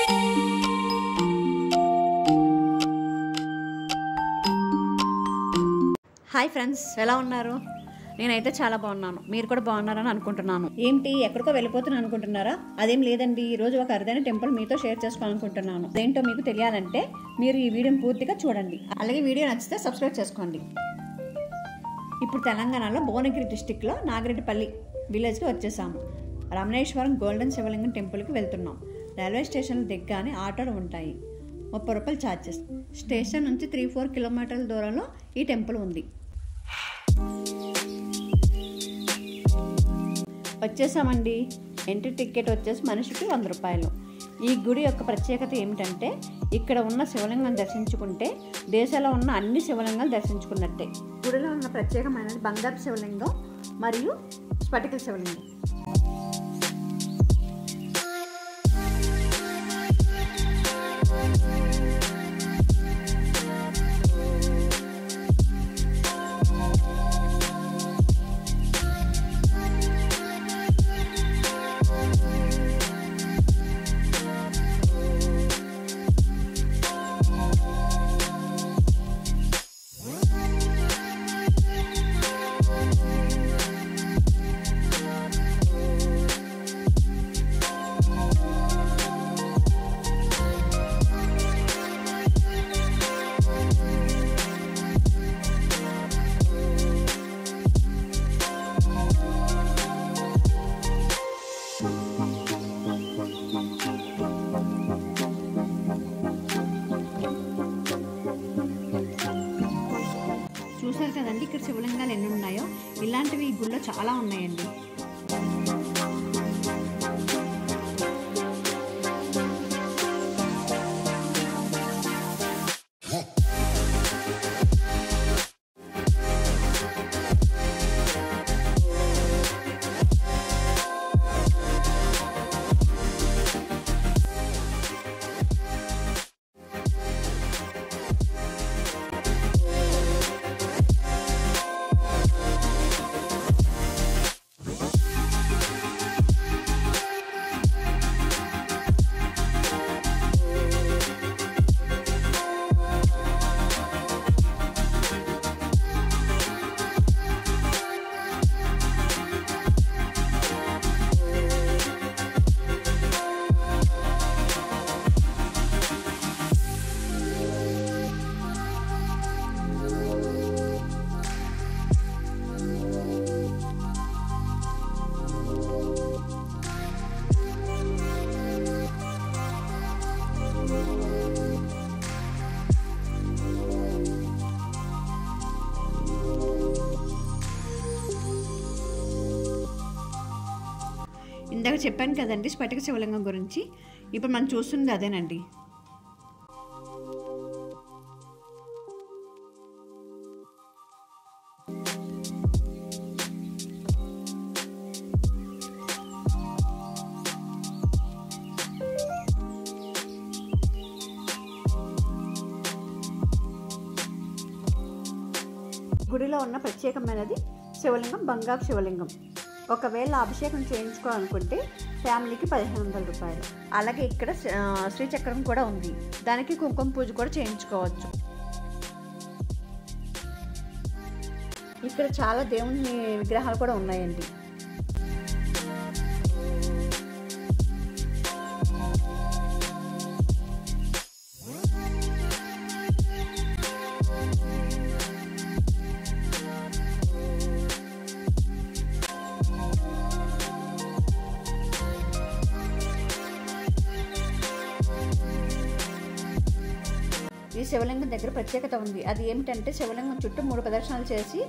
Hi friends, ఎలా ఉన్నారు? నేనైతే చాలా బాగున్నాను. మీరు కూడా బాగున్నారని అనుకుంటున్నాను. ఏంటి ఎక్కడికో వెళ్ళిపోతున్నాను అనుకుంటున్నారా? అదేం లేదండి. ఈరోజు ఒక అరుదైన టెంపుల్ మీతో షేర్ చేసుకోవాలనుకుంటున్నాను. అదేంటో మీకు తెలియాలంటే మీరు ఈ వీడియోని పూర్తిగా చూడండి. అలాగే వీడియో నచ్చితే సబ్స్క్రైబ్ చేసుకోండి. ఇప్పుడు తెలంగాణలో భువనగిరి డిస్టిక్లో నాగిరెడ్డిపల్లి విలేజ్కి వచ్చేసాము. రమణేశ్వరం గోల్డెన్ శివలింగం టెంపుల్కి వెళ్తున్నాం. రైల్వే స్టేషన్లో దిగ్గానే ఆటోలు ఉంటాయి. 30 రూపాయలు ఛార్జెస్. స్టేషన్ నుంచి 3-4 కిలోమీటర్ల దూరంలో ఈ టెంపుల్ ఉంది. వచ్చేసామండి. ఎంట్రీ టికెట్ వచ్చేసి మనిషికి 100 రూపాయలు. ఈ గుడి యొక్క ప్రత్యేకత ఏమిటంటే ఇక్కడ ఉన్న శివలింగం దర్శించుకుంటే దేశంలో ఉన్న అన్ని శివలింగాలు దర్శించుకున్నట్టే. గుడిలో ఉన్న ప్రత్యేకమైనది బంగారు శివలింగం మరియు స్ఫటిక శివలింగం. చూసారు కదండి ఇక్కడ శివలింగాలు ఎన్ని ఉన్నాయో. ఇలాంటివి ఈ గుళ్ళో చాలా ఉన్నాయండి. ఇందాక చెప్పాను కదండి స్ఫటిక శివలింగం గురించి. ఇప్పుడు మనం చూస్తుంది అదేనండి. గుడిలో ఉన్న ప్రత్యేకమైనది శివలింగం బంగారు శివలింగం. ఒకవేళ అభిషేకం చేయించుకోవాలనుకుంటే ఫ్యామిలీకి 1500 రూపాయలు. అలాగే ఇక్కడ శ్రీచక్రం కూడా ఉంది. దానికి కుంకుమ పూజ కూడా చేయించుకోవచ్చు. ఇక్కడ చాలా దేవుని విగ్రహాలు కూడా ఉన్నాయండి. ఈ శివలింగం దగ్గర ప్రత్యేకత ఉంది. అది ఏమిటంటే శివలింగం చుట్టూ 3 ప్రదక్షిణాలు చేసి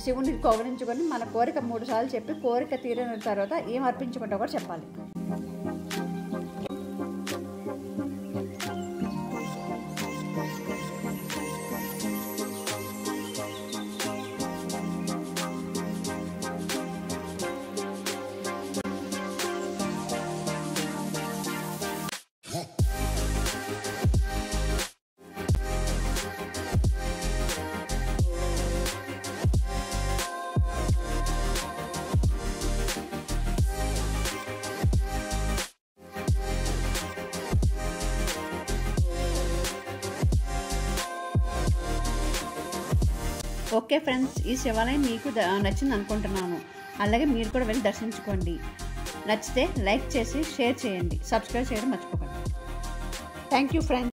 శివుని కౌగిలించుకొని మన కోరిక 3 సార్లు చెప్పి కోరిక తీరిన తర్వాత ఏం అర్పించుకుంటా కూడా చెప్పాలి. ఓకే ఫ్రెండ్స్, ఈ శివాలయం మీకు నచ్చింది అనుకుంటున్నాను. అలాగే మీరు కూడా వెళ్ళి దర్శించుకోండి. నచ్చితే లైక్ చేసి షేర్ చేయండి, సబ్స్క్రైబ్ చేయడం మర్చిపోకండి. Thank you friends.